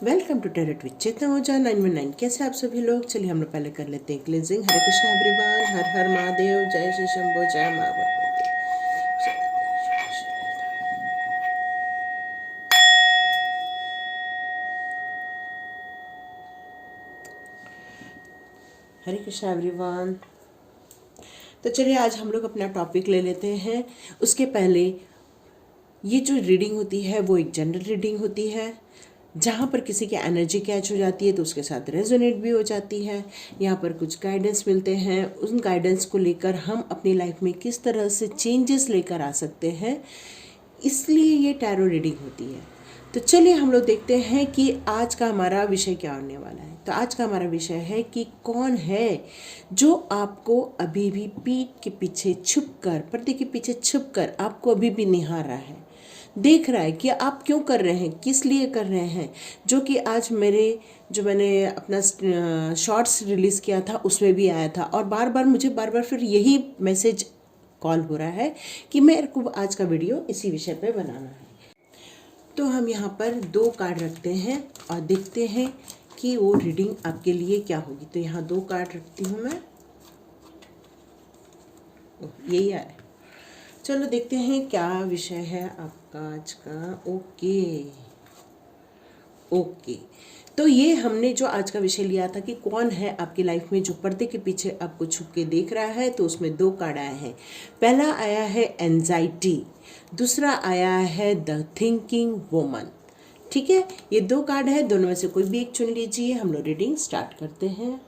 Welcome to टेरेट with चेतना ओझा 919। कैसे आप सभी लोग। चलिए हम लोग पहले कर लेते हैं क्लींजिंग। हरे कृष्णा एवरीवन, हर हर महादेव, जय श्री शंभो, जय माँ भगवती। हरे कृष्णा एवरीवन। तो चलिए आज हम लोग अपना टॉपिक ले लेते हैं। उसके पहले ये जो रीडिंग होती है वो एक जनरल रीडिंग होती है, जहाँ पर किसी की एनर्जी कैच हो जाती है तो उसके साथ रेजोनेट भी हो जाती है। यहाँ पर कुछ गाइडेंस मिलते हैं, उन गाइडेंस को लेकर हम अपनी लाइफ में किस तरह से चेंजेस लेकर आ सकते हैं, इसलिए ये टैरो रीडिंग होती है। तो चलिए हम लोग देखते हैं कि आज का हमारा विषय क्या होने वाला है। तो आज का हमारा विषय है कि कौन है जो आपको अभी भी पीठ के पीछे छुपकर, पर्दे के पीछे छुपकर आपको अभी भी निहार रहा है, देख रहा है कि आप क्यों कर रहे हैं, किस लिए कर रहे हैं। जो कि आज मैंने अपना शॉर्ट्स रिलीज़ किया था उसमें भी आया था, और बार बार फिर यही मैसेज कॉल हो रहा है कि मेरे को आज का वीडियो इसी विषय पे बनाना है। तो हम यहाँ पर 2 कार्ड रखते हैं और देखते हैं कि वो रीडिंग आपके लिए क्या होगी। तो यहाँ 2 कार्ड रखती हूँ मैं। यही आया। चलो देखते हैं क्या विषय है आपका आज का। ओके। तो ये हमने जो आज का विषय लिया था कि कौन है आपकी लाइफ में जो पर्दे के पीछे आपको छुप के देख रहा है, तो उसमें 2 कार्ड आए हैं। पहला आया है एंजाइटी, दूसरा आया है द थिंकिंग वुमन। ठीक है, ये 2 कार्ड है, दोनों में से कोई भी एक चुन लीजिए। हम लोग रीडिंग स्टार्ट करते हैं।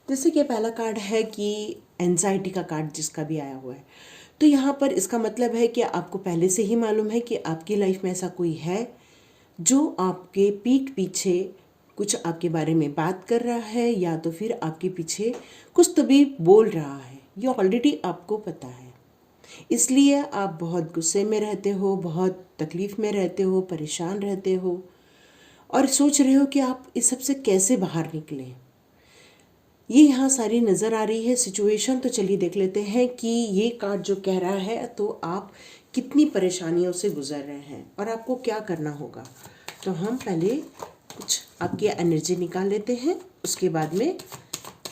जैसे कि पहला कार्ड है कि एंजाइटी का कार्ड जिसका भी आया हुआ है, तो यहाँ पर इसका मतलब है कि आपको पहले से ही मालूम है कि आपकी लाइफ में ऐसा कोई है जो आपके पीठ पीछे कुछ आपके बारे में बात कर रहा है, या तो फिर आपके पीछे कुछ तो भी बोल रहा है। ये ऑलरेडी आपको पता है, इसलिए आप बहुत गुस्से में रहते हो, बहुत तकलीफ़ में रहते हो, परेशान रहते हो और सोच रहे हो कि आप इस सब से कैसे बाहर निकलें। ये यहाँ सारी नज़र आ रही है सिचुएशन। तो चलिए देख लेते हैं कि ये कार्ड जो कह रहा है तो आप कितनी परेशानियों से गुजर रहे हैं और आपको क्या करना होगा। तो हम पहले कुछ आपकी एनर्जी निकाल लेते हैं, उसके बाद में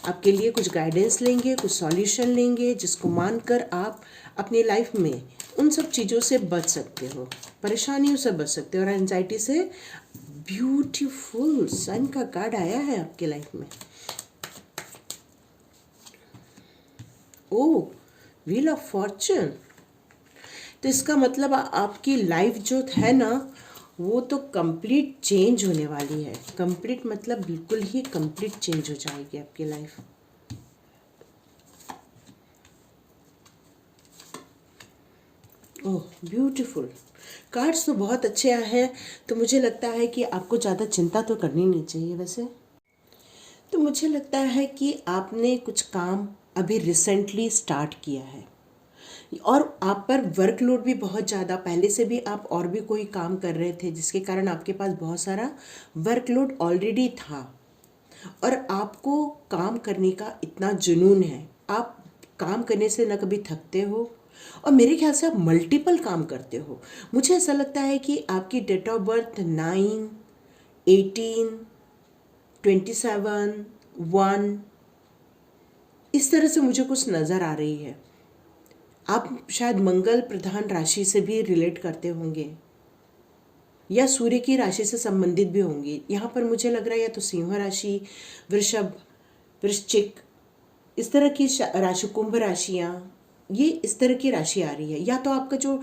आपके लिए कुछ गाइडेंस लेंगे, कुछ सॉल्यूशन लेंगे, जिसको मानकर आप अपनी लाइफ में उन सब चीज़ों से बच सकते हो, परेशानियों से बच सकते हो और एंजाइटी से। ब्यूटीफुल सन का कार्ड आया है आपके लाइफ में। ओह, व्हील ऑफ फॉर्चून। तो इसका मतलब आपकी लाइफ जो है ना वो तो कंप्लीट चेंज होने वाली है। कंप्लीट मतलब बिल्कुल ही कंप्लीट चेंज हो जाएगी आपकी लाइफ। Oh beautiful. कार्ड्स तो बहुत अच्छे आए हैं, तो मुझे लगता है कि आपको ज़्यादा चिंता तो करनी नहीं चाहिए। वैसे तो मुझे लगता है कि आपने कुछ काम अभी रिसेंटली स्टार्ट किया है और आप पर वर्कलोड भी बहुत ज़्यादा, पहले से भी आप और भी कोई काम कर रहे थे जिसके कारण आपके पास बहुत सारा वर्कलोड ऑलरेडी था और आपको काम करने का इतना जुनून है। आप काम करने से न कभी थकते हो और मेरे ख्याल से आप मल्टीपल काम करते हो। मुझे ऐसा लगता है कि आपकी डेट ऑफ बर्थ 9, 18, 27, 1 इस तरह से मुझे कुछ नज़र आ रही है। आप शायद मंगल प्रधान राशि से भी रिलेट करते होंगे या सूर्य की राशि से संबंधित भी होंगे। यहाँ पर मुझे लग रहा है या तो सिंह राशि, वृषभ, वृश्चिक, इस तरह की राशि, कुंभ राशियाँ, ये इस तरह की राशि आ रही है। या तो आपका जो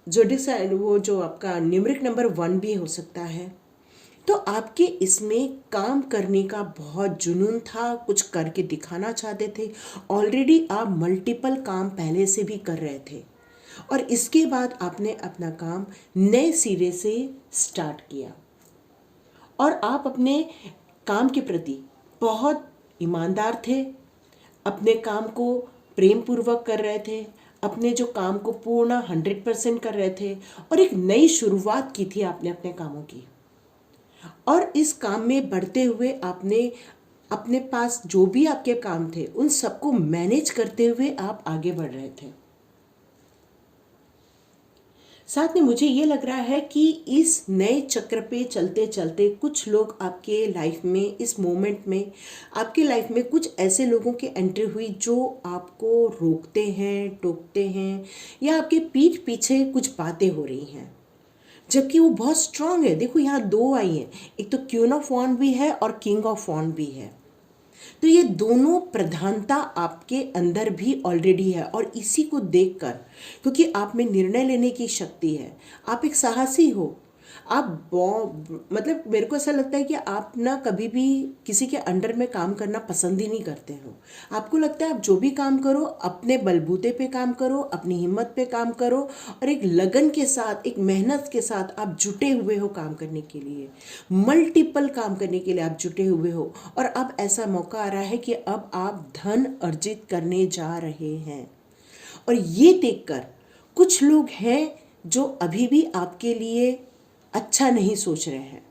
जोडिक वो जो आपका न्यूमरिक नंबर 1 भी हो सकता है। तो आपके इसमें काम करने का बहुत जुनून था, कुछ करके दिखाना चाहते थे। ऑलरेडी आप मल्टीपल काम पहले से भी कर रहे थे और इसके बाद आपने अपना काम नए सिरे से स्टार्ट किया और आप अपने काम के प्रति बहुत ईमानदार थे, अपने काम को प्रेम पूर्वक कर रहे थे, अपने जो काम को पूर्ण 100% कर रहे थे और एक नई शुरुआत की थी आपने अपने कामों की। और इस काम में बढ़ते हुए आपने अपने पास जो भी आपके काम थे उन सबको मैनेज करते हुए आप आगे बढ़ रहे थे। साथ में मुझे ये लग रहा है कि इस नए चक्र पे चलते चलते कुछ लोग आपके लाइफ में, इस मोमेंट में आपके लाइफ में कुछ ऐसे लोगों की एंट्री हुई जो आपको रोकते हैं, टोकते हैं, या आपके पीठ पीछे कुछ बातें हो रही हैं, जबकि वो बहुत स्ट्रांग है। देखो यहाँ दो आई हैं, एक तो क्वीन ऑफ वॉन्ड भी है और किंग ऑफ वॉन्ड भी है। तो ये दोनों प्रधानता आपके अंदर भी ऑलरेडी है, और इसी को देखकर, क्योंकि आप में निर्णय लेने की शक्ति है, आप एक साहसी हो, आप मतलब मेरे को ऐसा लगता है कि आप ना कभी भी किसी के अंडर में काम करना पसंद ही नहीं करते हो। आपको लगता है आप जो भी काम करो अपने बलबूते पे काम करो, अपनी हिम्मत पे काम करो, और एक लगन के साथ, एक मेहनत के साथ आप जुटे हुए हो काम करने के लिए, मल्टीपल काम करने के लिए आप जुटे हुए हो। और अब ऐसा मौका आ रहा है कि अब आप धन अर्जित करने जा रहे हैं, और ये देखकर कुछ लोग हैं जो अभी भी आपके लिए अच्छा नहीं सोच रहे हैं।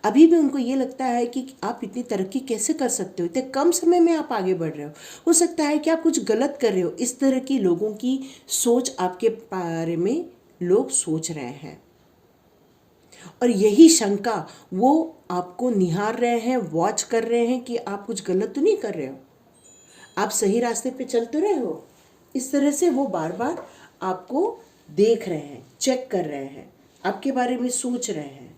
अभी भी उनको ये लगता है कि आप इतनी तरक्की कैसे कर सकते हो, इतने कम समय में आप आगे बढ़ रहे हो सकता है कि आप कुछ गलत कर रहे हो। इस तरह की लोगों की सोच आपके बारे में लोग सोच रहे हैं, और यही शंका वो आपको निहार रहे हैं, वॉच कर रहे हैं कि आप कुछ गलत तो नहीं कर रहे हो, आप सही रास्ते पे चल तो रहे हो। इस तरह से वो बार बार आपको देख रहे हैं, चेक कर रहे हैं, आपके बारे में सोच रहे हैं,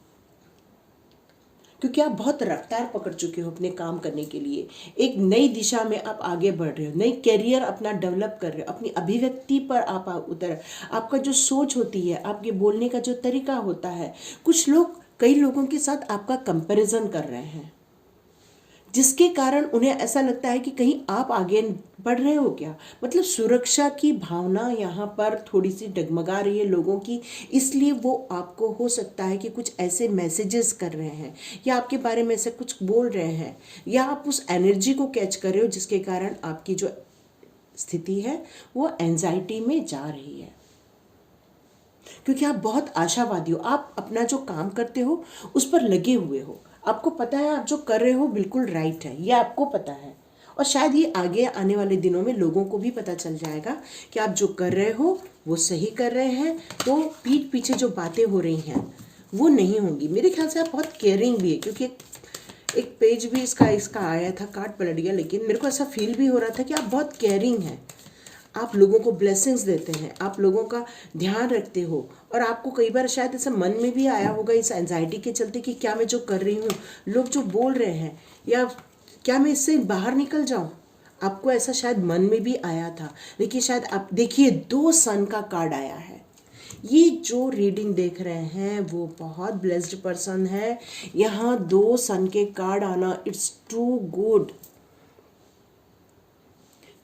क्योंकि आप बहुत रफ्तार पकड़ चुके हो अपने काम करने के लिए। एक नई दिशा में आप आगे बढ़ रहे हो, नई करियर अपना डेवलप कर रहे हो, अपनी अभिव्यक्ति पर आप उतर, आपका जो सोच होती है, आपके बोलने का जो तरीका होता है, कुछ लोग कई लोगों के साथ आपका कंपैरिजन कर रहे हैं, जिसके कारण उन्हें ऐसा लगता है कि कहीं आप आगे बढ़ रहे हो क्या। मतलब सुरक्षा की भावना यहाँ पर थोड़ी सी डगमगा रही है लोगों की, इसलिए वो आपको हो सकता है कि कुछ ऐसे मैसेजेस कर रहे हैं, या आपके बारे में ऐसे कुछ बोल रहे हैं, या आप उस एनर्जी को कैच कर रहे हो जिसके कारण आपकी जो स्थिति है वो एंजाइटी में जा रही है। क्योंकि आप बहुत आशावादी हो, आप अपना जो काम करते हो उस पर लगे हुए हो, आपको पता है आप जो कर रहे हो बिल्कुल राइट है, ये आपको पता है, और शायद ये आगे आने वाले दिनों में लोगों को भी पता चल जाएगा कि आप जो कर रहे हो वो सही कर रहे हैं। तो पीठ पीछे जो बातें हो रही हैं वो नहीं होंगी। मेरे ख्याल से आप बहुत केयरिंग भी है, क्योंकि एक पेज भी इसका आया था, कार्ड पलट गया, लेकिन मेरे को ऐसा फील भी हो रहा था कि आप बहुत केयरिंग हैं, आप लोगों को ब्लेसिंग्स देते हैं, आप लोगों का ध्यान रखते हो, और आपको कई बार शायद ऐसा मन में भी आया होगा इस एंजाइटी के चलते कि क्या मैं जो कर रही हूँ, लोग जो बोल रहे हैं, या क्या मैं इससे बाहर निकल जाऊँ। आपको ऐसा शायद मन में भी आया था, लेकिन शायद आप देखिए 2 सन का कार्ड आया है। ये जो रीडिंग देख रहे हैं वो बहुत ब्लेस्ड पर्सन है। यहाँ 2 सन के कार्ड आना, इट्स टू गुड।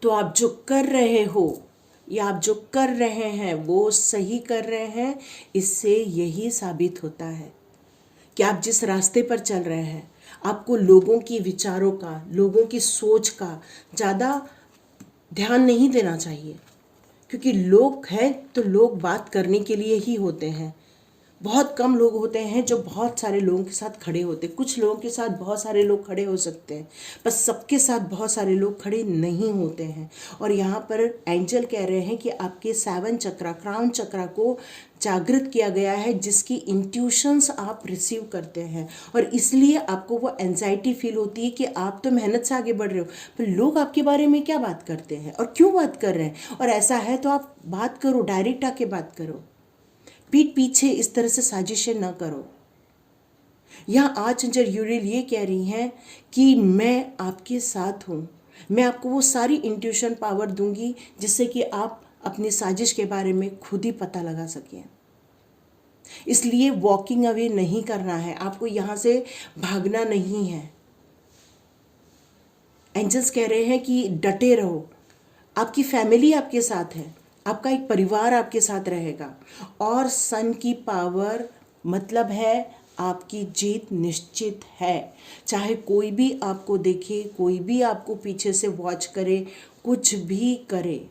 तो आप जो कर रहे हो या आप जो कर रहे हैं वो सही कर रहे हैं। इससे यही साबित होता है कि आप जिस रास्ते पर चल रहे हैं, आपको लोगों की विचारों का, लोगों की सोच का ज़्यादा ध्यान नहीं देना चाहिए, क्योंकि लोग हैं तो लोग बात करने के लिए ही होते हैं। बहुत कम लोग होते हैं जो बहुत सारे लोगों के साथ खड़े होते हैं। कुछ लोगों के साथ बहुत सारे लोग खड़े हो सकते हैं, बस सबके साथ बहुत सारे लोग खड़े नहीं होते हैं। और यहाँ पर एंजल कह रहे हैं कि आपके 7 चक्रा, क्राउन चक्रा को जागृत किया गया है, जिसकी इंट्यूशंस आप रिसीव करते हैं, और इसलिए आपको वो एंजाइटी फील होती है कि आप तो मेहनत से आगे बढ़ रहे हो, पर लोग आपके बारे में क्या बात करते हैं और क्यों बात कर रहे हैं। और ऐसा है तो आप बात करो, डायरेक्ट आके बात करो, पीठ पीछे इस तरह से साजिशें ना करो। यहाँ आर्चएंजल यूरियल ये कह रही हैं कि मैं आपके साथ हूँ, मैं आपको वो सारी इंट्यूशन पावर दूंगी जिससे कि आप अपनी साजिश के बारे में खुद ही पता लगा सकें। इसलिए वॉकिंग अवे नहीं करना है, आपको यहाँ से भागना नहीं है। एंजल्स कह रहे हैं कि डटे रहो, आपकी फैमिली आपके साथ है, आपका एक परिवार आपके साथ रहेगा, और सन की पावर मतलब है आपकी जीत निश्चित है। चाहे कोई भी आपको देखे, कोई भी आपको पीछे से वॉच करे, कुछ भी करे,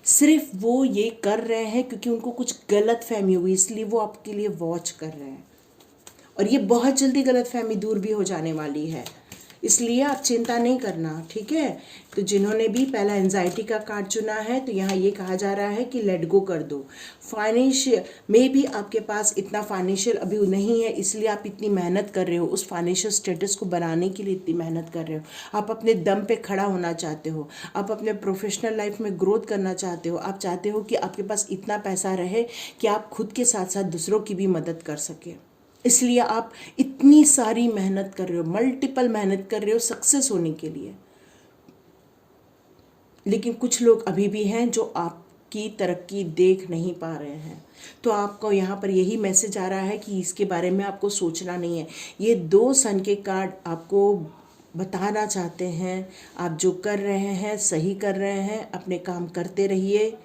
सिर्फ वो ये कर रहे हैं क्योंकि उनको कुछ गलत फहमी हुई, इसलिए वो आपके लिए वॉच कर रहे हैं। और ये बहुत जल्दी गलत फहमी दूर भी हो जाने वाली है। इसलिए आप चिंता नहीं करना, ठीक है। तो जिन्होंने भी पहला एंजाइटी का कार्ड चुना है, तो यहाँ ये कहा जा रहा है कि लेट गो कर दो। फाइनेंशियल में भी आपके पास इतना फाइनेंशियल अभी नहीं है, इसलिए आप इतनी मेहनत कर रहे हो, उस फाइनेंशियल स्टेटस को बनाने के लिए इतनी मेहनत कर रहे हो। आप अपने दम पे खड़ा होना चाहते हो, आप अपने प्रोफेशनल लाइफ में ग्रोथ करना चाहते हो, आप चाहते हो कि आपके पास इतना पैसा रहे कि आप खुद के साथ साथ दूसरों की भी मदद कर सके। इसलिए आप इतनी सारी मेहनत कर रहे हो, मल्टीपल मेहनत कर रहे हो सक्सेस होने के लिए। लेकिन कुछ लोग अभी भी हैं जो आपकी तरक्की देख नहीं पा रहे हैं। तो आपको यहाँ पर यही मैसेज आ रहा है कि इसके बारे में आपको सोचना नहीं है। ये 2 सन के कार्ड आपको बताना चाहते हैं, आप जो कर रहे हैं सही कर रहे हैं, अपने काम करते रहिए,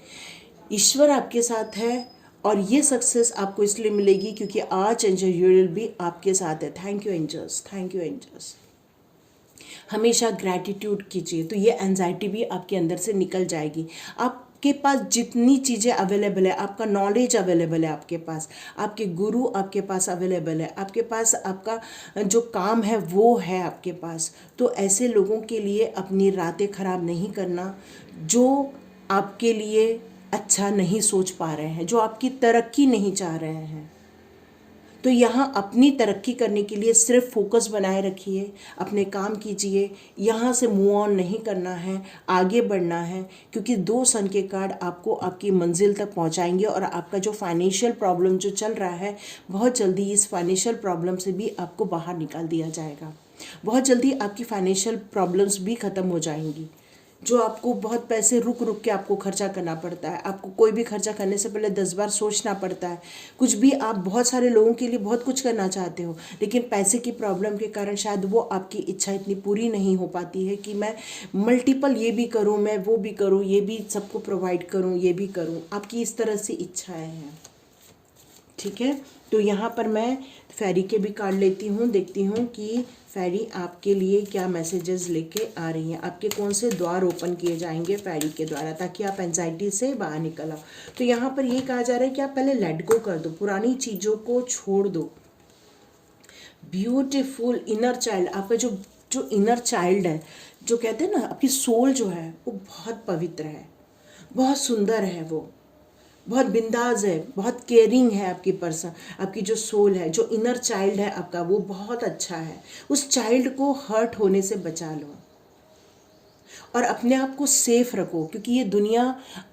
ईश्वर आपके साथ है और ये सक्सेस आपको इसलिए मिलेगी क्योंकि आज एंजल यूरियल भी आपके साथ है। Thank you angels, thank you angels. हमेशा ग्रैटिट्यूड कीजिए, तो ये एंजाइटी भी आपके अंदर से निकल जाएगी। आपके पास जितनी चीज़ें अवेलेबल है, आपका नॉलेज अवेलेबल है, आपके पास आपके गुरु आपके पास अवेलेबल है, आपके पास आपका जो काम है वो है आपके पास। तो ऐसे लोगों के लिए अपनी रातें खराब नहीं करना जो आपके लिए अच्छा नहीं सोच पा रहे हैं, जो आपकी तरक्की नहीं चाह रहे हैं। तो यहाँ अपनी तरक्की करने के लिए सिर्फ फोकस बनाए रखिए, अपने काम कीजिए, यहाँ से मूव ऑन नहीं करना है, आगे बढ़ना है, क्योंकि 2 सन के कार्ड आपको आपकी मंजिल तक पहुँचाएंगे और आपका जो फाइनेंशियल प्रॉब्लम जो चल रहा है, बहुत जल्दी इस फाइनेंशियल प्रॉब्लम से भी आपको बाहर निकाल दिया जाएगा। बहुत जल्दी आपकी फाइनेंशियल प्रॉब्लम्स भी ख़त्म हो जाएंगी। जो आपको बहुत पैसे रुक रुक के आपको खर्चा करना पड़ता है, आपको कोई भी खर्चा करने से पहले 10 बार सोचना पड़ता है। कुछ भी आप बहुत सारे लोगों के लिए बहुत कुछ करना चाहते हो, लेकिन पैसे की प्रॉब्लम के कारण शायद वो आपकी इच्छा इतनी पूरी नहीं हो पाती है कि मैं मल्टीपल ये भी करूँ, मैं वो भी करूँ, ये भी सबको प्रोवाइड करूँ, ये भी करूँ। आपकी इस तरह से इच्छाएँ हैं, ठीक है। तो यहाँ पर मैं फेरी के भी कार्ड लेती हूँ, देखती हूँ कि फेरी आपके लिए क्या मैसेजेस लेके आ रही हैं, आपके कौन से द्वार ओपन किए जाएंगे फेरी के द्वारा, ताकि आप एंजाइटी से बाहर निकल आओ। तो यहाँ पर ये कहा जा रहा है कि आप पहले लेट गो कर दो, पुरानी चीज़ों को छोड़ दो। ब्यूटीफुल इनर चाइल्ड, आपका जो जो इनर चाइल्ड है, जो कहते हैं ना आपकी सोल जो है वो बहुत पवित्र है, बहुत सुंदर है, वो बहुत बिंदास है, बहुत केयरिंग है। आपकी पर्सन, आपकी जो सोल है, जो इनर चाइल्ड है आपका, वो बहुत अच्छा है। उस चाइल्ड को हर्ट होने से बचा लो और अपने आप को सेफ रखो, क्योंकि ये दुनिया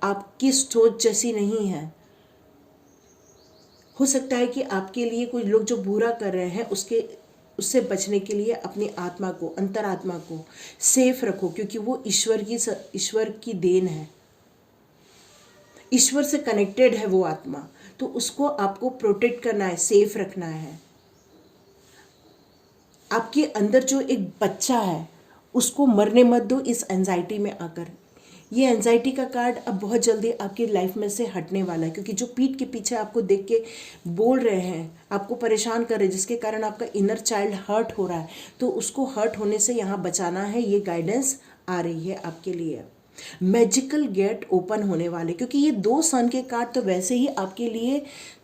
आपकी सोच जैसी नहीं है। हो सकता है कि आपके लिए कुछ लोग जो बुरा कर रहे हैं उससे बचने के लिए अपनी आत्मा को, अंतरात्मा को सेफ रखो, क्योंकि वो ईश्वर की देन है, ईश्वर से कनेक्टेड है वो आत्मा। तो उसको आपको प्रोटेक्ट करना है, सेफ रखना है। आपके अंदर जो एक बच्चा है उसको मरने मत दो इस एंजाइटी में आकर। ये एंजाइटी का कार्ड अब बहुत जल्दी आपकी लाइफ में से हटने वाला है, क्योंकि जो पीठ के पीछे आपको देख के बोल रहे हैं, आपको परेशान कर रहे हैं, जिसके कारण आपका इनर चाइल्ड हर्ट हो रहा है, तो उसको हर्ट होने से यहाँ बचाना है। ये गाइडेंस आ रही है आपके लिए। मैजिकल गेट ओपन होने वाले, क्योंकि ये 2 सन के कार्ड तो वैसे ही आपके लिए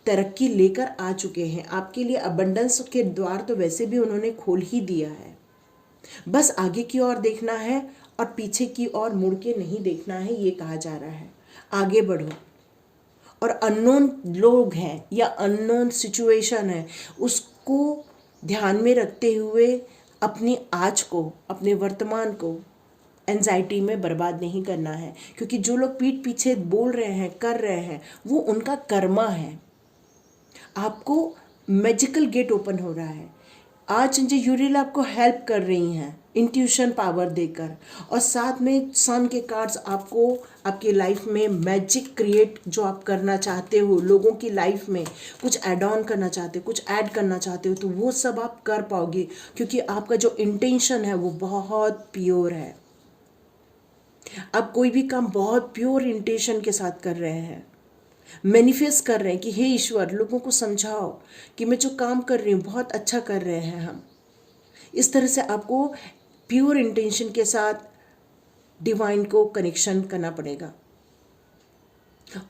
तरक्की लेकर आ चुके हैं, आपके लिए अबंडेंस के द्वार तो वैसे भी उन्होंने खोल ही दिया है। बस आगे की ओर देखना है और पीछे की ओर मुड़ के नहीं देखना है, ये कहा जा रहा है। आगे बढ़ो और अननोन लोग हैं या अननोन सिचुएशन है, उसको ध्यान में रखते हुए अपनी आज को, अपने वर्तमान को एंजाइटी में बर्बाद नहीं करना है, क्योंकि जो लोग पीठ पीछे बोल रहे हैं, कर रहे हैं, वो उनका कर्मा है। आपको मैजिकल गेट ओपन हो रहा है। आज जो यूरियल आपको हेल्प कर रही हैं इंट्यूशन पावर देकर, और साथ में सन के कार्ड्स आपको आपकी लाइफ में मैजिक क्रिएट जो आप करना चाहते हो, लोगों की लाइफ में कुछ ऐड ऑन करना चाहते हो, कुछ ऐड करना चाहते हो, तो वो सब आप कर पाओगे, क्योंकि आपका जो इंटेंशन है वो बहुत प्योर है। आप कोई भी काम बहुत प्योर इंटेंशन के साथ कर रहे हैं, मैनिफेस्ट कर रहे हैं कि हे ईश्वर, लोगों को समझाओ कि मैं जो काम कर रही हूँ बहुत अच्छा कर रहे हैं हम। इस तरह से आपको प्योर इंटेंशन के साथ डिवाइन को कनेक्शन करना पड़ेगा।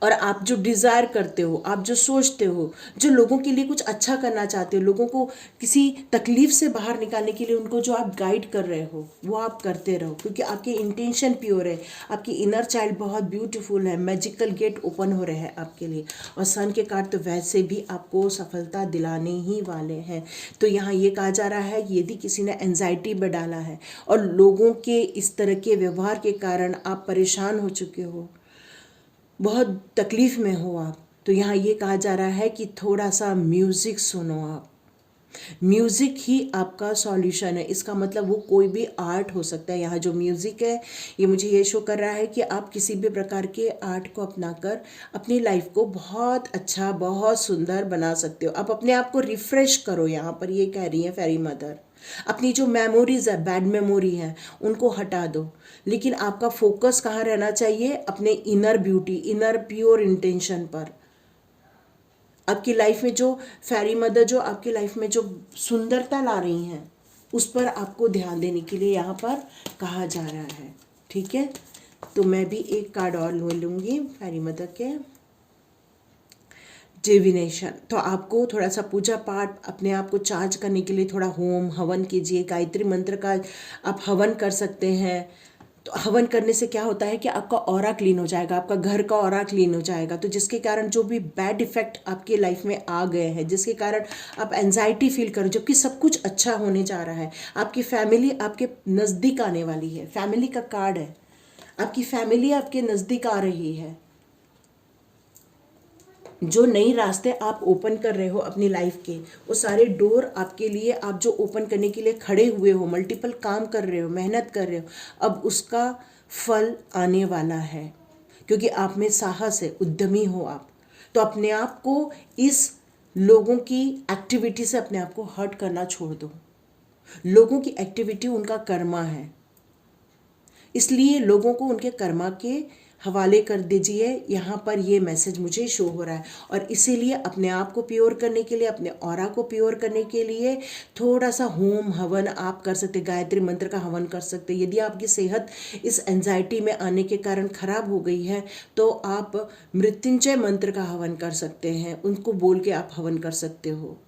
और आप जो डिज़ायर करते हो, आप जो सोचते हो, जो लोगों के लिए कुछ अच्छा करना चाहते हो, लोगों को किसी तकलीफ से बाहर निकालने के लिए उनको जो आप गाइड कर रहे हो वो आप करते रहो, क्योंकि आपकी इंटेंशन प्योर है, आपकी इनर चाइल्ड बहुत ब्यूटीफुल है, मैजिकल गेट ओपन हो रहे हैं आपके लिए। और सन के कार्ड तो वैसे भी आपको सफलता दिलाने ही वाले हैं। तो यहाँ ये कहा जा रहा है कि यदि किसी ने एंजाइटी में डाला है और लोगों के इस तरह के व्यवहार के कारण आप परेशान हो चुके हो, बहुत तकलीफ़ में हो आप, तो यहाँ ये कहा जा रहा है कि थोड़ा सा म्यूज़िक सुनो आप। म्यूज़िक ही आपका सॉल्यूशन है। इसका मतलब वो कोई भी आर्ट हो सकता है। यहाँ जो म्यूज़िक है ये मुझे ये शो कर रहा है कि आप किसी भी प्रकार के आर्ट को अपनाकर अपनी लाइफ को बहुत अच्छा, बहुत सुंदर बना सकते हो। आप अपने आप को रिफ़्रेश करो, यहाँ पर ये कह रही है फेरी मदर। अपनी जो मेमोरीज है, बैड मेमोरी है, उनको हटा दो। लेकिन आपका फोकस कहाँ रहना चाहिए? अपने inner beauty, inner pure intention पर। आपकी लाइफ में जो फेरी मदर जो आपकी लाइफ में जो सुंदरता ला रही हैं उस पर आपको ध्यान देने के लिए यहाँ पर कहा जा रहा है। ठीक है, तो मैं भी एक कार्ड और ले लूँगी फेरी मदर के। डिविनेशन, तो आपको थोड़ा सा पूजा पाठ, अपने आप को चार्ज करने के लिए थोड़ा होम हवन कीजिए। गायत्री मंत्र का आप हवन कर सकते हैं। तो हवन करने से क्या होता है कि आपका ऑरा क्लीन हो जाएगा, आपका घर का ऑरा क्लीन हो जाएगा। तो जिसके कारण जो भी बैड इफेक्ट आपके लाइफ में आ गए हैं, जिसके कारण आप एंजाइटी फील करो, जबकि सब कुछ अच्छा होने जा रहा है। आपकी फैमिली आपके नज़दीक आने वाली है। फैमिली का कार्ड है, आपकी फैमिली आपके नज़दीक आ रही है। जो नई रास्ते आप ओपन कर रहे हो अपनी लाइफ के, वो सारे डोर आपके लिए, आप जो ओपन करने के लिए खड़े हुए हो, मल्टीपल काम कर रहे हो, मेहनत कर रहे हो, अब उसका फल आने वाला है। क्योंकि आप में साहस है, उद्यमी हो आप। तो अपने आप को इस लोगों की एक्टिविटी से अपने आप को हर्ट करना छोड़ दो। लोगों की एक्टिविटी उनका कर्मा है, इसलिए लोगों को उनके कर्मा के हवाले कर दीजिए। यहाँ पर ये मैसेज मुझे शो हो रहा है। और इसीलिए अपने आप को प्योर करने के लिए, अपने ऑरा को प्योर करने के लिए थोड़ा सा होम हवन आप कर सकते, गायत्री मंत्र का हवन कर सकते। यदि आपकी सेहत इस एंजाइटी में आने के कारण खराब हो गई है तो आप मृत्युंजय मंत्र का हवन कर सकते हैं, उनको बोल के आप हवन कर सकते हो।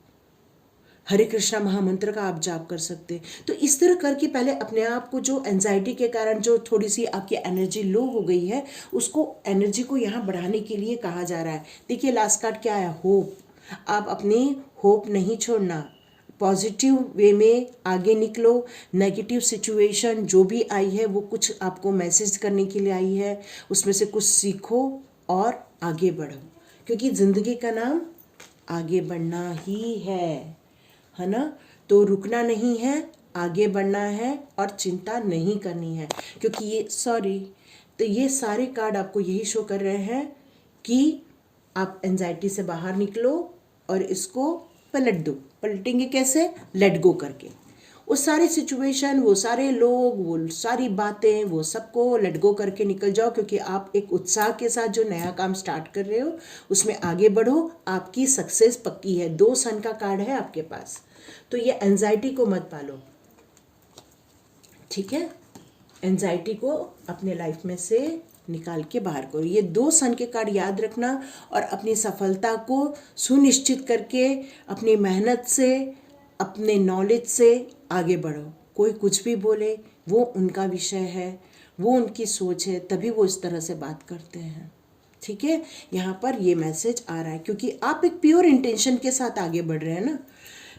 हरे कृष्णा महामंत्र का आप जाप कर सकते। तो इस तरह करके पहले अपने आप को, जो एंजाइटी के कारण जो थोड़ी सी आपकी एनर्जी लो हो गई है, उसको एनर्जी को यहाँ बढ़ाने के लिए कहा जा रहा है। देखिए लास्ट कार्ड क्या है? होप। आप अपनी होप नहीं छोड़ना, पॉजिटिव वे में आगे निकलो। नेगेटिव सिचुएशन जो भी आई है वो कुछ आपको मैसेज करने के लिए आई है, उसमें से कुछ सीखो और आगे बढ़ो, क्योंकि ज़िंदगी का नाम आगे बढ़ना ही है ना। तो रुकना नहीं है, आगे बढ़ना है और चिंता नहीं करनी है। क्योंकि तो ये सारे कार्ड आपको यही शो कर रहे हैं कि आप एंजाइटी से बाहर निकलो और इसको पलट दो। पलटेंगे कैसे? लेट गो करके। वो सारी सिचुएशन, वो सारे लोग, वो सारी बातें, वो सबको लेट गो करके निकल जाओ। क्योंकि आप एक उत्साह के साथ जो नया काम स्टार्ट कर रहे हो उसमें आगे बढ़ो, आपकी सक्सेस पक्की है। 2 सन का कार्ड है आपके पास। तो ये एंजाइटी को मत पालो, ठीक है? एंजाइटी को अपने लाइफ में से निकाल के बाहर करो। ये 2 सन के कार्ड याद रखना और अपनी सफलता को सुनिश्चित करके अपनी मेहनत से, अपने नॉलेज से आगे बढ़ो। कोई कुछ भी बोले वो उनका विषय है, वो उनकी सोच है, तभी वो इस तरह से बात करते हैं। ठीक है, यहाँ पर ये मैसेज आ रहा है क्योंकि आप एक प्योर इंटेंशन के साथ आगे बढ़ रहे हैं ना।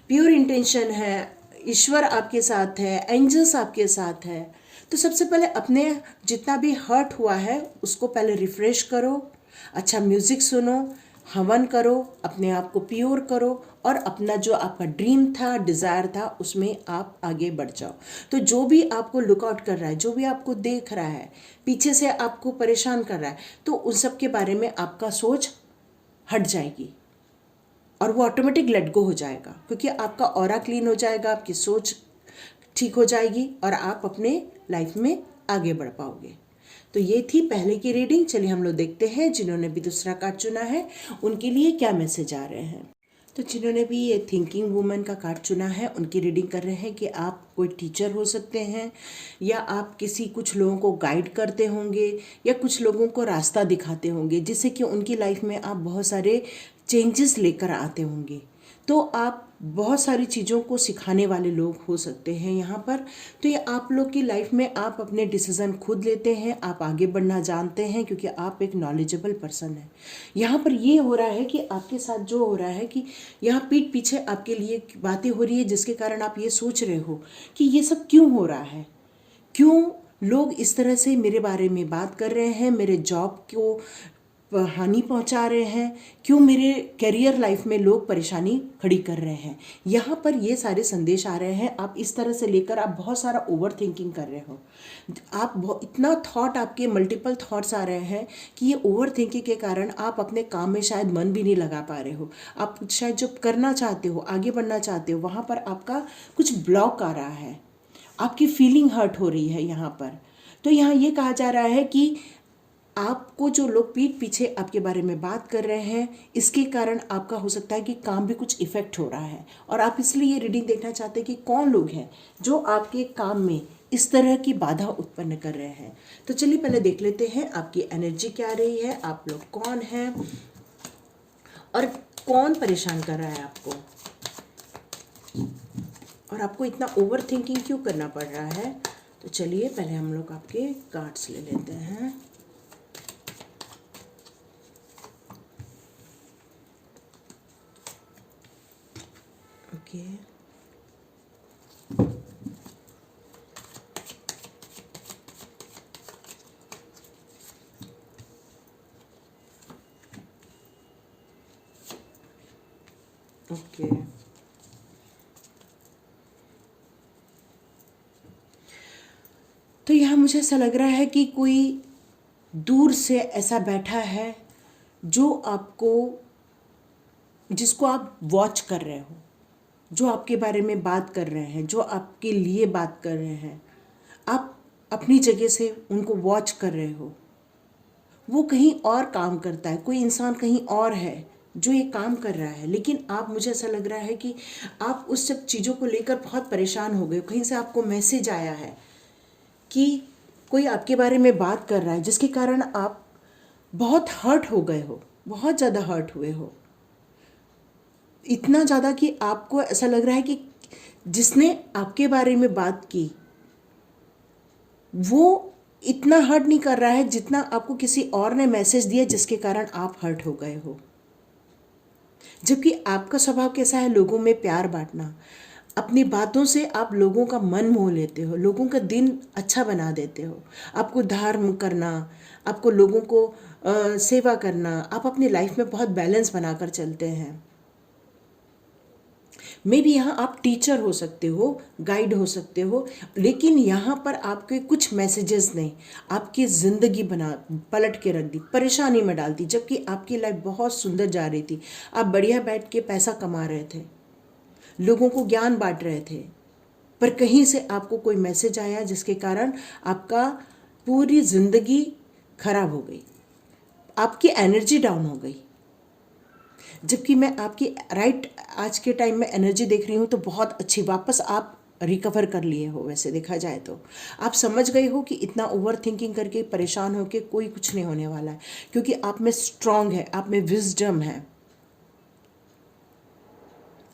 प्योर इंटेंशन है, ईश्वर आपके साथ है, एंजल्स आपके साथ है। तो सबसे पहले अपने जितना भी हर्ट हुआ है उसको पहले रिफ्रेश करो, अच्छा म्यूज़िक सुनो, हवन करो, अपने आप को प्योर करो और अपना जो आपका ड्रीम था, डिज़ायर था, उसमें आप आगे बढ़ जाओ। तो जो भी आपको लुकआउट कर रहा है, जो भी आपको देख रहा है, पीछे से आपको परेशान कर रहा है, तो उन सब के बारे में आपका सोच हट जाएगी और वो ऑटोमेटिक लेट गो हो जाएगा। क्योंकि आपका ऑरा क्लीन हो जाएगा, आपकी सोच ठीक हो जाएगी और आप अपने लाइफ में आगे बढ़ पाओगे। तो ये थी पहले की रीडिंग। चलिए हम लोग देखते हैं जिन्होंने भी दूसरा कार्ड चुना है उनके लिए क्या मैसेज आ रहे हैं। तो जिन्होंने भी ये थिंकिंग वुमन का कार्ड चुना है उनकी रीडिंग कर रहे हैं कि आप कोई टीचर हो सकते हैं, या आप किसी कुछ लोगों को गाइड करते होंगे, या कुछ लोगों को रास्ता दिखाते होंगे जिससे कि उनकी लाइफ में आप बहुत सारे चेंजेस लेकर आते होंगे। तो आप बहुत सारी चीज़ों को सिखाने वाले लोग हो सकते हैं यहाँ पर। तो ये आप लोग की लाइफ में आप अपने डिसीज़न खुद लेते हैं, आप आगे बढ़ना जानते हैं क्योंकि आप एक नॉलेजेबल पर्सन हैं। यहाँ पर ये हो रहा है कि आपके साथ जो हो रहा है कि यहाँ पीठ पीछे आपके लिए बातें हो रही है जिसके कारण आप ये सोच रहे हो कि ये सब क्यों हो रहा है, क्यों लोग इस तरह से मेरे बारे में बात कर रहे हैं, मेरे जॉब को हानि पहुंचा रहे हैं, क्यों मेरे करियर लाइफ में लोग परेशानी खड़ी कर रहे हैं। यहाँ पर ये सारे संदेश आ रहे हैं। आप इस तरह से लेकर आप बहुत सारा ओवर थिंकिंग कर रहे हो। आप इतना थॉट, आपके मल्टीपल थॉट्स आ रहे हैं कि ये ओवर थिंकिंग के कारण आप अपने काम में शायद मन भी नहीं लगा पा रहे हो। आप शायद जो करना चाहते हो, आगे बढ़ना चाहते हो, वहाँ पर आपका कुछ ब्लॉक आ रहा है, आपकी फीलिंग हर्ट हो रही है यहाँ पर। तो यहाँ ये कहा जा रहा है कि आपको जो लोग पीठ पीछे आपके बारे में बात कर रहे हैं, इसके कारण आपका हो सकता है कि काम भी कुछ इफ़ेक्ट हो रहा है, और आप इसलिए ये रीडिंग देखना चाहते हैं कि कौन लोग हैं जो आपके काम में इस तरह की बाधा उत्पन्न कर रहे हैं। तो चलिए पहले देख लेते हैं आपकी एनर्जी क्या रही है, आप लोग कौन हैं और कौन परेशान कर रहा है आपको, और आपको इतना ओवर थिंकिंग क्यों करना पड़ रहा है। तो चलिए पहले हम लोग आपके कार्ड्स ले लेते हैं। ओके, ओके, तो यहाँ मुझे ऐसा लग रहा है कि कोई दूर से ऐसा बैठा है जो आपको, जिसको आप वॉच कर रहे हो, जो आपके बारे में बात कर रहे हैं, जो आपके लिए बात कर रहे हैं, आप अपनी जगह से उनको वॉच कर रहे हो। वो कहीं और काम करता है, कोई इंसान कहीं और है जो ये काम कर रहा है, लेकिन आप, मुझे ऐसा लग रहा है कि आप उस सब चीज़ों को लेकर बहुत परेशान हो गए। कहीं से आपको मैसेज आया है कि कोई आपके बारे में बात कर रहा है जिसके कारण आप बहुत हर्ट हो गए हो, बहुत ज़्यादा हर्ट हुए हो, इतना ज़्यादा कि आपको ऐसा लग रहा है कि जिसने आपके बारे में बात की वो इतना हर्ट नहीं कर रहा है जितना आपको किसी और ने मैसेज दिया जिसके कारण आप हर्ट हो गए हो। जबकि आपका स्वभाव कैसा है, लोगों में प्यार बांटना, अपनी बातों से आप लोगों का मन मोह लेते हो, लोगों का दिन अच्छा बना देते हो। आपको धर्म करना, आपको लोगों को सेवा करना, आप अपनी लाइफ में बहुत बैलेंस बनाकर चलते हैं। मे भी यहाँ आप टीचर हो सकते हो, गाइड हो सकते हो, लेकिन यहाँ पर आपके कुछ मैसेजेस ने आपकी ज़िंदगी पलट के रख दी, परेशानी में डाल दी। जबकि आपकी लाइफ बहुत सुंदर जा रही थी, आप बढ़िया बैठ के पैसा कमा रहे थे, लोगों को ज्ञान बांट रहे थे, पर कहीं से आपको कोई मैसेज आया जिसके कारण आपका पूरी ज़िंदगी खराब हो गई, आपकी एनर्जी डाउन हो गई। जबकि मैं आपकी आज के टाइम में एनर्जी देख रही हूँ तो बहुत अच्छी, वापस आप रिकवर कर लिए हो। वैसे देखा जाए तो आप समझ गए हो कि इतना ओवर थिंकिंग करके परेशान होकर कोई कुछ नहीं होने वाला है, क्योंकि आप में स्ट्रांग है, आप में विजडम है,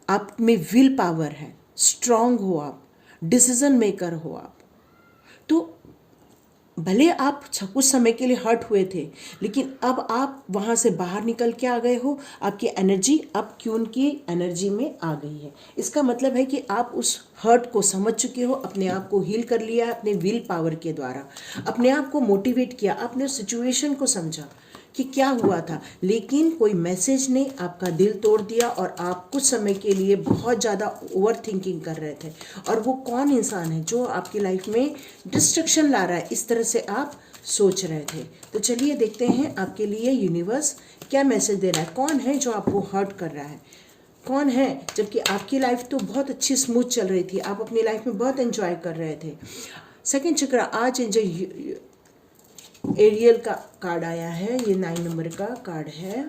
आप में विल पावर है, स्ट्रांग हो आप, डिसीजन मेकर हो आप। तो भले आप कुछ समय के लिए हर्ट हुए थे, लेकिन अब आप वहाँ से बाहर निकल के आ गए हो। आपकी एनर्जी अब क्यून की एनर्जी में आ गई है। इसका मतलब है कि आप उस हर्ट को समझ चुके हो, अपने आप को हील कर लिया है अपने विल पावर के द्वारा, अपने आप को मोटिवेट किया, अपने सिचुएशन को समझा कि क्या हुआ था, लेकिन कोई मैसेज ने आपका दिल तोड़ दिया और आप कुछ समय के लिए बहुत ज़्यादा ओवर थिंकिंग कर रहे थे। और वो कौन इंसान है जो आपकी लाइफ में डिस्ट्रक्शन ला रहा है, इस तरह से आप सोच रहे थे। तो चलिए देखते हैं आपके लिए यूनिवर्स क्या मैसेज दे रहा है। कौन है जो आपको हर्ट कर रहा है, कौन है, जबकि आपकी लाइफ तो बहुत अच्छी स्मूथ चल रही थी, आप अपनी लाइफ में बहुत एंजॉय कर रहे थे। सेकंड चक्र आज जो एरियल का कार्ड आया है, ये 9 नंबर का कार्ड है।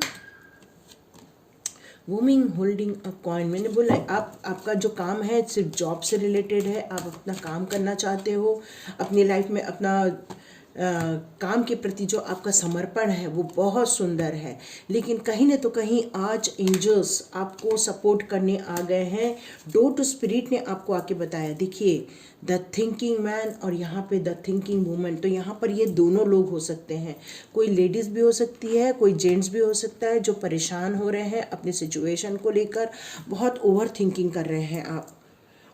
वुमेन होल्डिंग अ कॉइन, मैंने बोला आपका जो काम है सिर्फ जॉब से रिलेटेड है, आप अपना काम करना चाहते हो, अपनी लाइफ में अपना काम के प्रति जो आपका समर्पण है वो बहुत सुंदर है। लेकिन कहीं ना तो कहीं आज एंजल्स आपको सपोर्ट करने आ गए हैं। डोर टू स्पिरिट ने आपको आके बताया, देखिए द थिंकिंग मैन और यहाँ पे द थिंकिंग वूमन, तो यहाँ पर ये दोनों लोग हो सकते हैं। कोई लेडीज़ भी हो सकती है, कोई जेंट्स भी हो सकता है जो परेशान हो रहे हैं अपनी सिचुएशन को लेकर, बहुत ओवर थिंकिंग कर रहे हैं आप।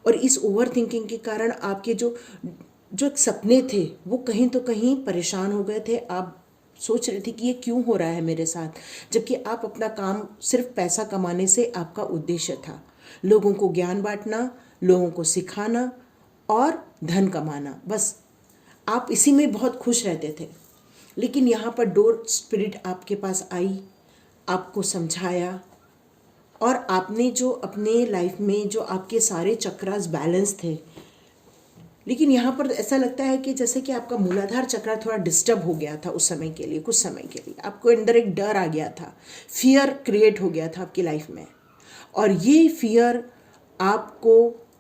और इस ओवर थिंकिंग के कारण आपके जो जो सपने थे वो कहीं तो कहीं परेशान हो गए थे। आप सोच रहे थे कि ये क्यों हो रहा है मेरे साथ, जबकि आप अपना काम सिर्फ पैसा कमाने से आपका उद्देश्य था, लोगों को ज्ञान बांटना, लोगों को सिखाना और धन कमाना, बस आप इसी में बहुत खुश रहते थे। लेकिन यहाँ पर डोर स्पिरिट आपके पास आई, आपको समझाया, और आपने जो अपने लाइफ में जो आपके सारे चक्रास बैलेंस थे, लेकिन यहाँ पर ऐसा लगता है कि जैसे कि आपका मूलाधार चक्र थोड़ा डिस्टर्ब हो गया था उस समय के लिए, कुछ समय के लिए आपको अंदर एक डर आ गया था, फियर क्रिएट हो गया था आपकी लाइफ में, और ये फियर आपको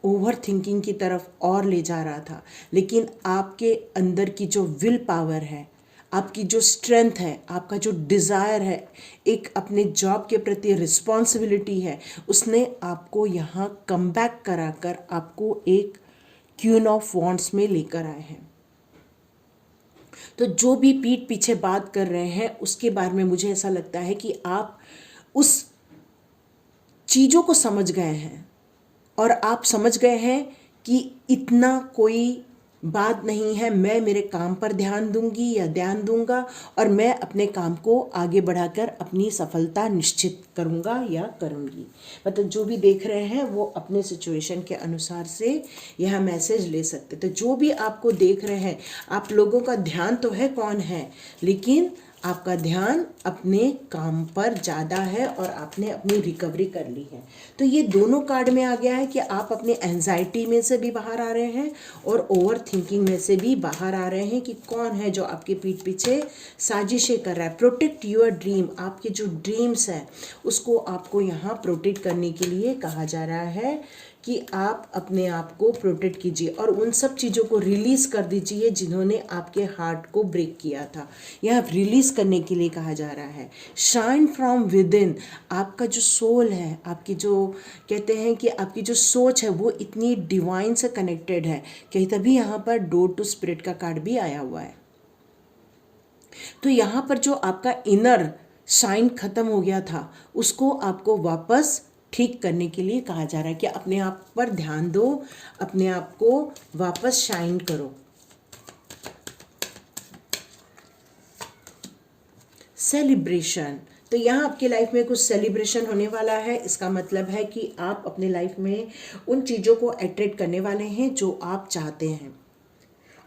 ओवर थिंकिंग की तरफ और ले जा रहा था। लेकिन आपके अंदर की जो विल पावर है, आपकी जो स्ट्रेंथ है, आपका जो डिज़ायर है, एक अपने जॉब के प्रति रिस्पॉन्सिबिलिटी है, उसने आपको यहाँ कम बैक करा कर आपको एक क्वीन ऑफ वॉन्ड्स में लेकर आए हैं। तो जो भी पीठ पीछे बात कर रहे हैं उसके बारे में मुझे ऐसा लगता है कि आप उस चीज़ों को समझ गए हैं, और आप समझ गए हैं कि इतना कोई बात नहीं है, मैं मेरे काम पर ध्यान दूंगी या ध्यान दूंगा, और मैं अपने काम को आगे बढ़ाकर अपनी सफलता निश्चित करूंगा या करूंगी। मतलब जो भी देख रहे हैं वो अपने सिचुएशन के अनुसार से यह मैसेज ले सकते। तो जो भी आपको देख रहे हैं, आप लोगों का ध्यान तो है कौन है, लेकिन आपका ध्यान अपने काम पर ज़्यादा है और आपने अपनी रिकवरी कर ली है। तो ये दोनों कार्ड में आ गया है कि आप अपने एंजाइटी में से भी बाहर आ रहे हैं और ओवर थिंकिंग में से भी बाहर आ रहे हैं कि कौन है जो आपके पीठ पीछे साजिशें कर रहा है। प्रोटेक्ट योर ड्रीम, आपके जो ड्रीम्स हैं उसको आपको यहाँ प्रोटेक्ट करने के लिए कहा जा रहा है कि आप अपने आप को प्रोटेक्ट कीजिए और उन सब चीज़ों को रिलीज़ कर दीजिए जिन्होंने आपके हार्ट को ब्रेक किया था। यह रिलीज़ करने के लिए कहा जा रहा है। शाइन फ्रॉम विद इन, आपका जो सोल है, आपकी जो कहते हैं कि आपकी जो सोच है वो इतनी डिवाइन से कनेक्टेड है कि तभी यहाँ पर डोर टू स्पिरिट का कार्ड भी आया हुआ है। तो यहाँ पर जो आपका इनर शाइन खत्म हो गया था उसको आपको वापस ठीक करने के लिए कहा जा रहा है कि अपने आप पर ध्यान दो, अपने आप को वापस शाइन करो। सेलिब्रेशन, तो यहाँ आपकी लाइफ में कुछ सेलिब्रेशन होने वाला है। इसका मतलब है कि आप अपने लाइफ में उन चीज़ों को अट्रैक्ट करने वाले हैं जो आप चाहते हैं,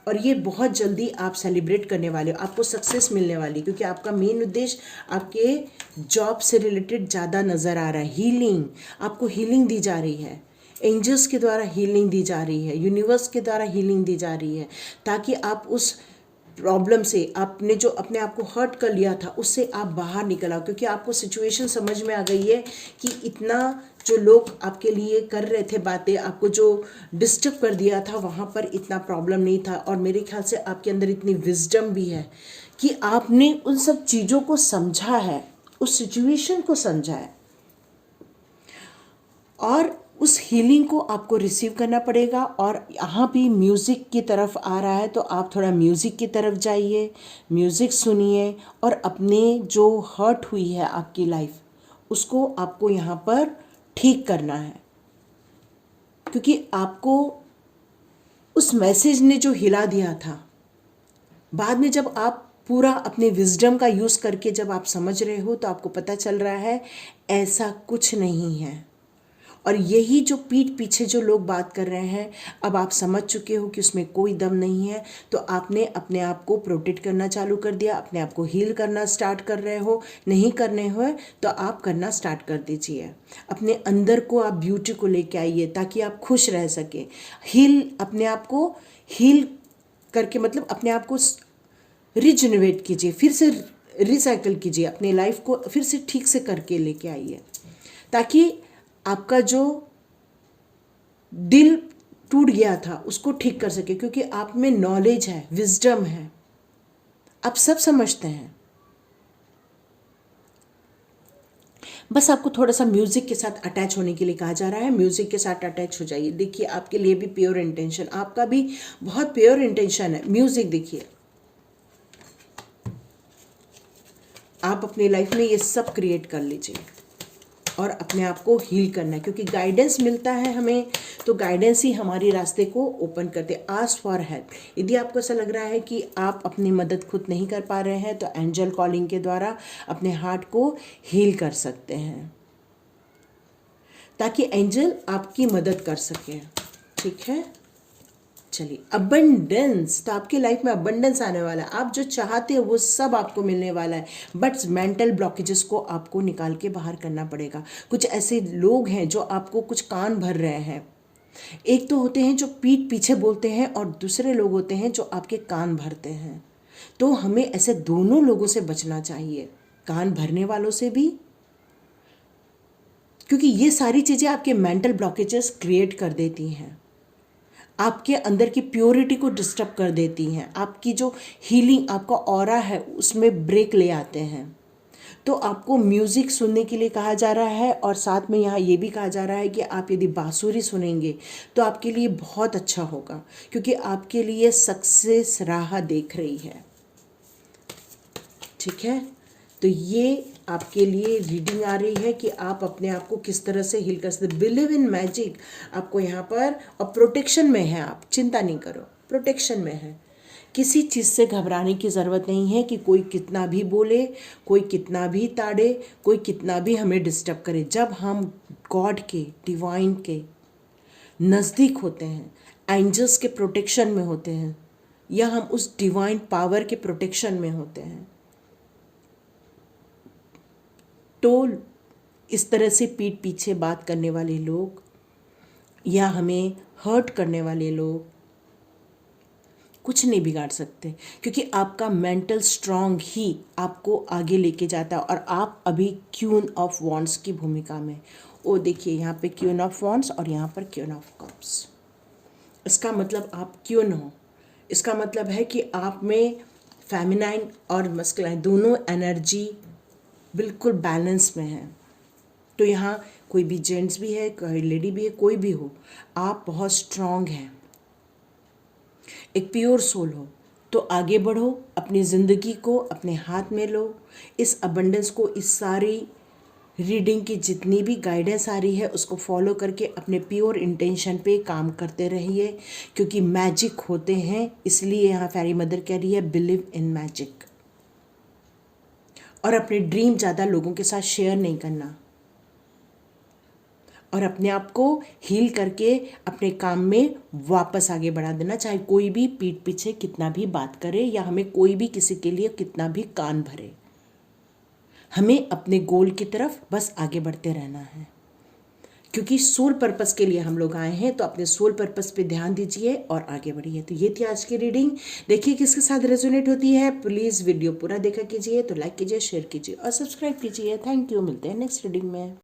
और ये बहुत जल्दी आप सेलिब्रेट करने वाले हो, आपको सक्सेस मिलने वाली, क्योंकि आपका मेन उद्देश्य आपके जॉब से रिलेटेड ज़्यादा नज़र आ रहा है। हीलिंग, आपको हीलिंग दी जा रही है, एंजल्स के द्वारा हीलिंग दी जा रही है, यूनिवर्स के द्वारा हीलिंग दी जा रही है, ताकि आप उस प्रॉब्लम से, आपने जो अपने आप को हर्ट कर लिया था उससे आप बाहर निकल आओ, क्योंकि आपको सिचुएशन समझ में आ गई है कि इतना जो लोग आपके लिए कर रहे थे बातें, आपको जो डिस्टर्ब कर दिया था वहाँ पर इतना प्रॉब्लम नहीं था। और मेरे ख्याल से आपके अंदर इतनी विजडम भी है कि आपने उन सब चीज़ों को समझा है, उस सिचुएशन को समझा है, और उस हीलिंग को आपको रिसीव करना पड़ेगा। और यहाँ भी म्यूज़िक की तरफ आ रहा है, तो आप थोड़ा म्यूज़िक की तरफ जाइए, म्यूज़िक सुनिए, और अपने जो हर्ट हुई है आपकी लाइफ उसको आपको यहाँ पर ठीक करना है, क्योंकि आपको उस मैसेज ने जो हिला दिया था, बाद में जब आप पूरा अपने विजडम का यूज़ करके जब आप समझ रहे हो तो आपको पता चल रहा है ऐसा कुछ नहीं है। और यही जो पीठ पीछे जो लोग बात कर रहे हैं, अब आप समझ चुके हो कि उसमें कोई दम नहीं है, तो आपने अपने आप को प्रोटेक्ट करना चालू कर दिया, अपने आप को हील करना स्टार्ट कर रहे हो। नहीं करने हो तो आप करना स्टार्ट कर दीजिए। अपने अंदर को आप ब्यूटी को लेके आइए ताकि आप खुश रह सकें। हील, अपने आप को हील करके मतलब अपने आप को रिजनरेट कीजिए, फिर से रिसाइकल कीजिए, अपने लाइफ को फिर से ठीक से करके लेके आइए। ताकि आपका जो दिल टूट गया था उसको ठीक कर सके, क्योंकि आप में नॉलेज है, विजडम है, आप सब समझते हैं। बस आपको थोड़ा सा म्यूज़िक के साथ अटैच होने के लिए कहा जा रहा है। म्यूज़िक के साथ अटैच हो जाइए। देखिए आपके लिए भी प्योर इंटेंशन, आपका भी बहुत प्योर इंटेंशन है। म्यूज़िक देखिए, आप अपनी लाइफ में ये सब क्रिएट कर लीजिए और अपने आप को हील करना है, क्योंकि गाइडेंस मिलता है हमें, तो गाइडेंस ही हमारे रास्ते को ओपन करते। Ask for help. यदि आपको ऐसा लग रहा है कि आप अपनी मदद खुद नहीं कर पा रहे हैं, तो एंजल कॉलिंग के द्वारा अपने हार्ट को हील कर सकते हैं, ताकि एंजल आपकी मदद कर सके। ठीक है, चलिए। अबंडेंस, तो आपकी लाइफ में अबंडेंस आने वाला है। आप जो चाहते हैं वो सब आपको मिलने वाला है, बट मेंटल ब्लॉकेजेस को आपको निकाल के बाहर करना पड़ेगा। कुछ ऐसे लोग हैं जो आपको कुछ कान भर रहे हैं। एक तो होते हैं जो पीठ पीछे बोलते हैं, और दूसरे लोग होते हैं जो आपके कान भरते हैं। तो हमें ऐसे दोनों लोगों से बचना चाहिए, कान भरने वालों से भी, क्योंकि ये सारी चीज़ें आपके मेंटल ब्लॉकेजेस क्रिएट कर देती हैं, आपके अंदर की प्योरिटी को डिस्टर्ब कर देती हैं, आपकी जो हीलिंग, आपका ऑरा है उसमें ब्रेक ले आते हैं। तो आपको म्यूज़िक सुनने के लिए कहा जा रहा है, और साथ में यहाँ ये भी कहा जा रहा है कि आप यदि बांसुरी सुनेंगे तो आपके लिए बहुत अच्छा होगा, क्योंकि आपके लिए सक्सेस राह देख रही है। ठीक है, तो ये आपके लिए रीडिंग आ रही है कि आप अपने आप को किस तरह से हील कर सकते। बिलीव इन मैजिक आपको यहाँ पर, और प्रोटेक्शन में है, आप चिंता नहीं करो, प्रोटेक्शन में है। किसी चीज़ से घबराने की ज़रूरत नहीं है कि कोई कितना भी बोले, कोई कितना भी ताड़े, कोई कितना भी हमें डिस्टर्ब करे। जब हम गॉड के, डिवाइन के नज़दीक होते हैं, एंजल्स के प्रोटेक्शन में होते हैं, या हम उस डिवाइन पावर के प्रोटेक्शन में होते हैं, तो इस तरह से पीठ पीछे बात करने वाले लोग या हमें हर्ट करने वाले लोग कुछ नहीं बिगाड़ सकते, क्योंकि आपका मेंटल स्ट्रांग ही आपको आगे लेके जाता है। और आप अभी क्वीन ऑफ वॉन्ड्स की भूमिका में। ओ देखिए, यहाँ पे क्वीन ऑफ वॉन्ड्स और यहाँ पर क्वीन ऑफ कप्स। इसका मतलब आप क्वीन हो, इसका मतलब है कि आप में फेमिनाइन और मस्कुलाइन दोनों एनर्जी बिल्कुल बैलेंस में है। तो यहाँ कोई भी जेंट्स भी है, कोई लेडी भी है, कोई भी हो, आप बहुत स्ट्रांग हैं, एक प्योर सोल हो। तो आगे बढ़ो, अपनी ज़िंदगी को अपने हाथ में लो, इस अबंडेंस को, इस सारी रीडिंग की जितनी भी गाइडेंस आ रही है उसको फॉलो करके अपने प्योर इंटेंशन पे काम करते रहिए, क्योंकि मैजिक होते हैं। इसलिए यहाँ फेरी मदर कह रही है बिलीव इन मैजिक। और अपने ड्रीम ज़्यादा लोगों के साथ शेयर नहीं करना, और अपने आप को हील करके अपने काम में वापस आगे बढ़ा देना, चाहे कोई भी पीठ पीछे कितना भी बात करे या हमें कोई भी किसी के लिए कितना भी कान भरे। हमें अपने गोल की तरफ बस आगे बढ़ते रहना है, क्योंकि सोल पर्पस के लिए हम लोग आए हैं। तो अपने सोल पर्पस पे ध्यान दीजिए और आगे बढ़िए। तो ये थी आज की रीडिंग। देखिए किसके साथ रेजोनेट होती है। प्लीज़ वीडियो पूरा देखा कीजिए, तो लाइक कीजिए, शेयर कीजिए और सब्सक्राइब कीजिए। Thank you. मिलते हैं नेक्स्ट रीडिंग में।